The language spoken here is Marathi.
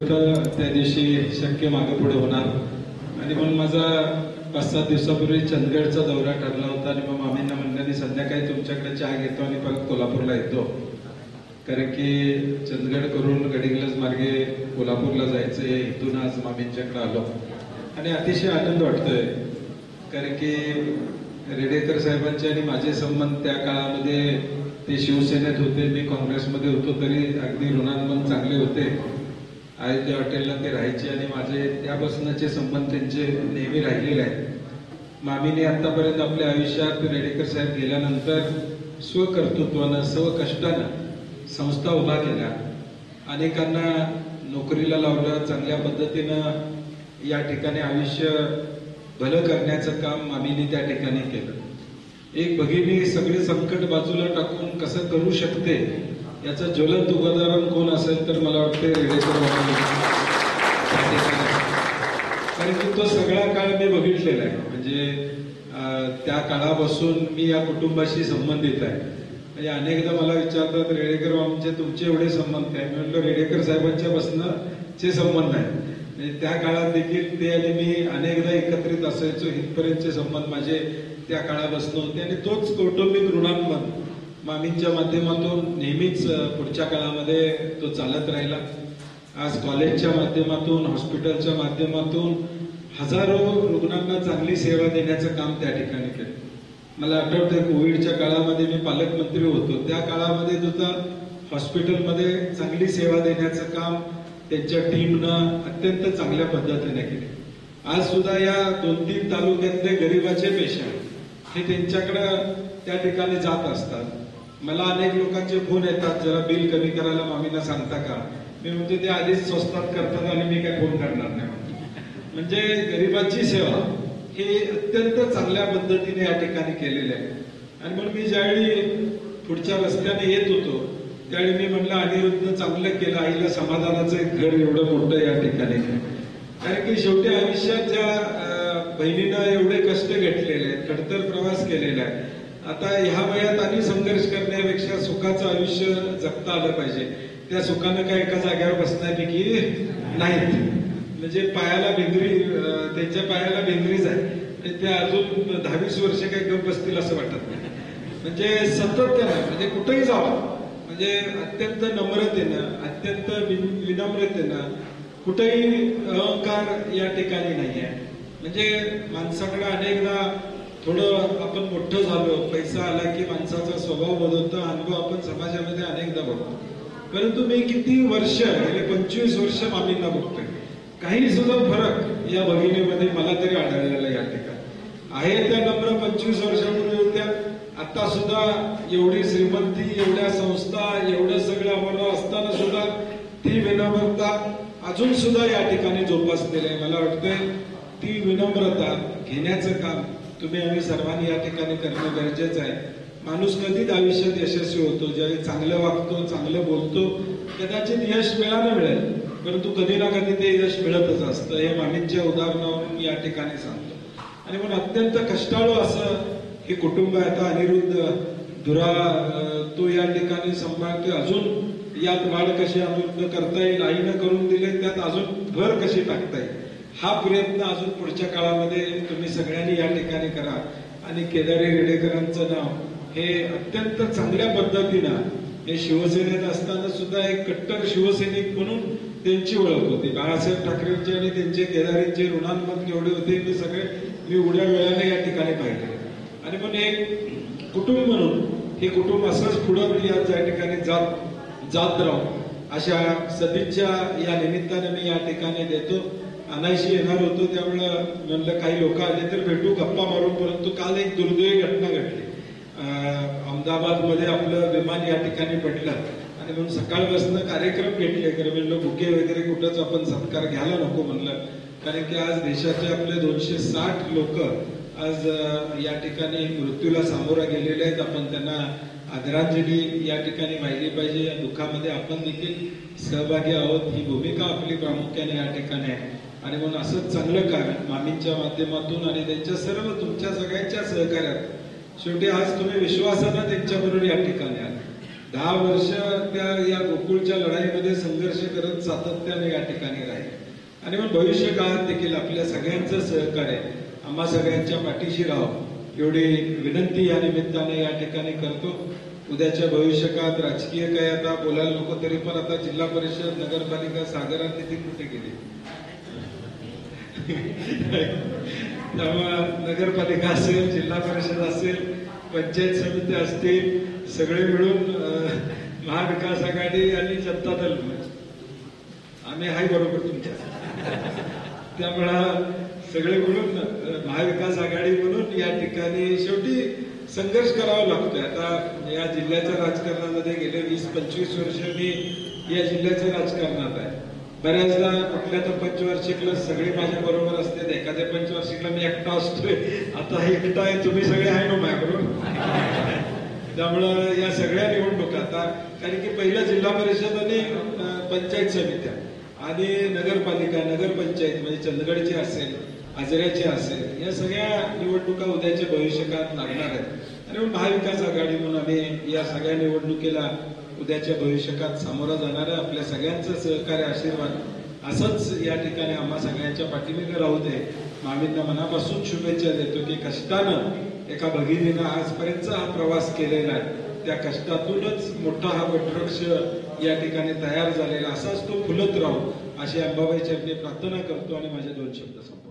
त्या दिवशी शक्य मागे पुढे होणार आणि म्हणून माझा 5-7 दिवसापूर्वी चंदगडचा दौरा ठरला होता आणि मग मामींना म्हणलं संध्याकाळी तुमच्याकडे चहा घेतो आणि परत कोल्हापूरला येतो, कारण की चंदगड करून गडिंग्लज मार्गे कोल्हापूरला जायचं इथून आज मामींच्याकडे आलो आणि अतिशय आनंद वाटतोय, कारण की रेडेकर साहेबांचे आणि माझे संबंध त्या काळामध्ये ते शिवसेनेत होते, मी काँग्रेसमध्ये होतो, तरी अगदी ऋणानुबंध चांगले होते. अयोध्या हॉटेलला ते राहायचे आणि माझे त्यापासूनचे संबंध त्यांचे नेहमी राहिलेले आहेत. मामीने आतापर्यंत आपल्या आयुष्यात रेडेकर साहेब गेल्यानंतर स्वकर्तृत्वानं स्वकष्टानं संस्था उभा केल्या, अनेकांना नोकरीला लावलं, चांगल्या पद्धतीनं या ठिकाणी आयुष्य भलं करण्याचं काम मामीने त्या ठिकाणी केलं. एक भगिनी सगळे संकट बाजूला टाकून कसं करू शकते याचं ज्वलंत उदाहरण कोण असेल तर मला वाटते रेडेकर मामी, कारण की तो सगळा काळ मी बघितलेला आहे. म्हणजे त्या काळापासून मी या कुटुंबाशी संबंधित आहे. म्हणजे अनेकदा मला विचारतात रेडेकर मामींचे तुमचे एवढे संबंध काय, मी म्हणलं रेडेकर साहेबांच्या पासूनचे संबंध आहेत. म्हणजे त्या काळात देखील ते आणि मी अनेकदा एकत्रित असायचो, इथपर्यंतचे संबंध माझे त्या काळापासून होते आणि तोच कौटुंबिक ऋणानुबंध मामींच्या माध्यमातून नेहमीच पुढच्या काळामध्ये तो चालत राहिला. आज कॉलेजच्या माध्यमातून, हॉस्पिटलच्या माध्यमातून हजारो रुग्णांना चांगली सेवा देण्याचं काम त्या ठिकाणी केलं. मला आठवतंय कोविडच्या काळामध्ये मी पालकमंत्री होतो, त्या काळामध्ये सुद्धा हॉस्पिटलमध्ये चांगली सेवा देण्याचं काम त्यांच्या टीमनं अत्यंत चांगल्या पद्धतीने केले. आज सुद्धा या 2-3 तालुक्यातले गरिबाचे पेशंट हे त्यांच्याकडं त्या ठिकाणी जात असतात. मला अनेक लोकांचे फोन येतात, जरा बिल कमी करायला मामींना सांगता का, मी म्हणतो ते आधीच स्वस्तात करतात आणि मी काय फोन करणार नाही. म्हणजे गरिबाची सेवा ही अत्यंत चांगल्या पद्धतीने या ठिकाणी केलेली आहे. आणि म्हणून मी ज्यावेळी पुढच्या रस्त्याने येत होतो त्यावेळी मी म्हणलं अनिरुद्ध चांगलं केलं, आईला समाधानाचं एक घर एवढं मोठं या ठिकाणी, कारण की शेवटी आयुष्यात ज्या बहिणीनं एवढे कष्ट घेतलेले आहेत, खडतर प्रवास केलेला आहे, आता ह्या वयात आणि संघर्ष करण्यापेक्षा सुखाचं आयुष्य जगता आलं पाहिजे. त्या सुखानं काय एका जागेवर बसण्यापैकी नाहीत. म्हणजे पायाला भिंगरी, त्यांच्या पायाला भिंगरीच आहे, ते अजून 10-20 वर्ष काही गप बसतील असं वाटत नाही. म्हणजे सातत्यानं, म्हणजे कुठेही जावं, म्हणजे अत्यंत नम्रतेनं, अत्यंत विनम्रतेनं, कुठेही अहंकार या ठिकाणी नाही आहे. म्हणजे माणसाकडे अनेकदा थोडं आपण मोठं झालो, पैसा आला की माणसाचा स्वभाव बदलतो, अनुभव आपण समाजामध्ये अनेकदा बघतो. परंतु मी किती वर्ष, गेले 25 वर्ष मामींना बघतोय, काही सुद्धा फरक या भगिनीमध्ये मला तरी आढळलेला या ठिकाणी आहे. त्या नम्र 25 वर्षापूर्वी होत्या, आता सुद्धा एवढी श्रीमंती, एवढ्या संस्था, एवढं सगळं आम्हाला असताना सुद्धा ती विनम्रता अजून सुद्धा या ठिकाणी जोपासलेली आहे. मला वाटतंय ती विनम्रता घेण्याचं काम तुम्ही आम्ही सर्वांनी या ठिकाणी करणं गरजेचं आहे. माणूस कधीच आयुष्यात यशस्वी होतो ज्यावेळी चांगलं वागतो, चांगलं बोलतो. कदाचित यश मिळेल, परंतु कधी ना कधी ते यश मिळतच असतं, हे मामींच्या उदाहरणावरून मी या ठिकाणी सांगतो. आणि म्हणून अत्यंत कष्टाळू असं हे कुटुंब आहे. आता अनिरुद्ध दुरा तो या ठिकाणी सांभाळतोय, अजून यात वाढ कशी अनिरुद्ध करता येईल, आईनं करून दिले त्यात अजून भर कशी टाकता येईल, हा प्रयत्न अजून पुढच्या काळामध्ये तुम्ही सगळ्यांनी या ठिकाणी करा. आणि केदारी रेडेकरांचं नाव हे अत्यंत चांगल्या पद्धतीनं, हे शिवसेनेत असताना सुद्धा एक कट्टर शिवसैनिक म्हणून त्यांची ओळख होती. बाळासाहेब ठाकरेंचे आणि त्यांचे केदारींचे ऋणानुबंध केवढे होते ते सगळे मी उड्या वेळाने या ठिकाणी पाहिले. आणि म्हणून एक कुटुंब म्हणून हे कुटुंब असंच पुढं या ठिकाणी जात राहू अशा सदिच्छा या निमित्ताने मी या ठिकाणी देतो. अनायशी येणार होतो त्यामुळं म्हणलं काही लोक आले तर भेटू, गप्पा मारू. परंतु काल एक दुर्दैवी घटना घडली. अहमदाबादमध्ये आपलं विमान या ठिकाणी पडलं आणि म्हणून सकाळपासून कार्यक्रम घेतले, कारण म्हणलं बुके वगैरे कुठंच आपण सत्कार घ्यायला नको म्हणलं, कारण की आज देशाचे आपले 260 लोक आज या ठिकाणी मृत्यूला सामोरा गेलेले आहेत. आपण त्यांना आदरांजली या ठिकाणी वाहिली पाहिजे. या दुःखामध्ये आपण देखील सहभागी आहोत, ही भूमिका आपली प्रामुख्याने या ठिकाणी आहे. आणि म्हणून असंच चांगलं काम मामींच्या माध्यमातून आणि त्यांच्या सर्व तुमच्या सगळ्यांच्या सहकार्यात, शेवटी आज तुम्ही विश्वासानं त्यांच्याबरोबर या ठिकाणी आहात. 10 वर्ष त्या या गोकुळच्या लढाईमध्ये संघर्ष करत सातत्याने या ठिकाणी राहील आणि मग भविष्य काळात देखील आपल्या सगळ्यांचं सहकार्य आम्हा सगळ्यांच्या पाठीशी राहावं एवढी विनंती या निमित्ताने या ठिकाणी करतो. उद्याच्या भविष्य काळात राजकीय काय आता बोलायला नको, तरी पण आता जिल्हा परिषद नगरपालिका सागरात ती कुठे गेली त्यामुळे नगरपालिका असेल, जिल्हा परिषद असेल, पंचायत समिती असतील, सगळे मिळून महाविकास आघाडी आणि जनता दल आम्ही हाय बरोबर तुमच्या, त्यामुळं सगळे मिळून महाविकास आघाडी म्हणून या ठिकाणी शेवटी संघर्ष करावा लागतोय. आता या जिल्ह्याच्या राजकारणामध्ये गेले 20-25 वर्ष मी या जिल्ह्याच्या राजकारणात आहे. बऱ्याचदा कुठल्या तर पंचवार्षिकला सगळे माझ्या बरोबर असते, एखाद्या पंचवार्षिकला मी एकटा असतोय, आता एकटा आहे, तुम्ही सगळे आहे ना माझ्याबरोबर. त्यामुळं या सगळ्या निवडणुका आता, कारण की पहिल्या जिल्हा परिषद आणि पंचायत समित्या आणि नगरपालिका, नगरपंचायत म्हणजे चंदगडची असेल, आजऱ्याची असेल, या सगळ्या निवडणुका उद्याच्या भविष्यकाळात लागणार आहेत आणि महाविकास आघाडी म्हणून आम्ही या सगळ्या निवडणुकीला उद्याच्या भविष्यकाळात सामोरा जाणार आहे. आपल्या सगळ्यांचं सहकार्य, आशीर्वाद असंच या ठिकाणी आम्हा सगळ्यांच्या पाठीमागे राहू दे. मामींना मनापासून शुभेच्छा देतो की कष्टानं एका भगिनीनं आजपर्यंत हा प्रवास केलेला आहे, त्या कष्टातूनच मोठा हा वटवृक्ष या ठिकाणी तयार झालेला, असाच तो फुलत राहू अशी अंबाबाई चरणी प्रार्थना करतो आणि माझे 2 शब्द संपवतो.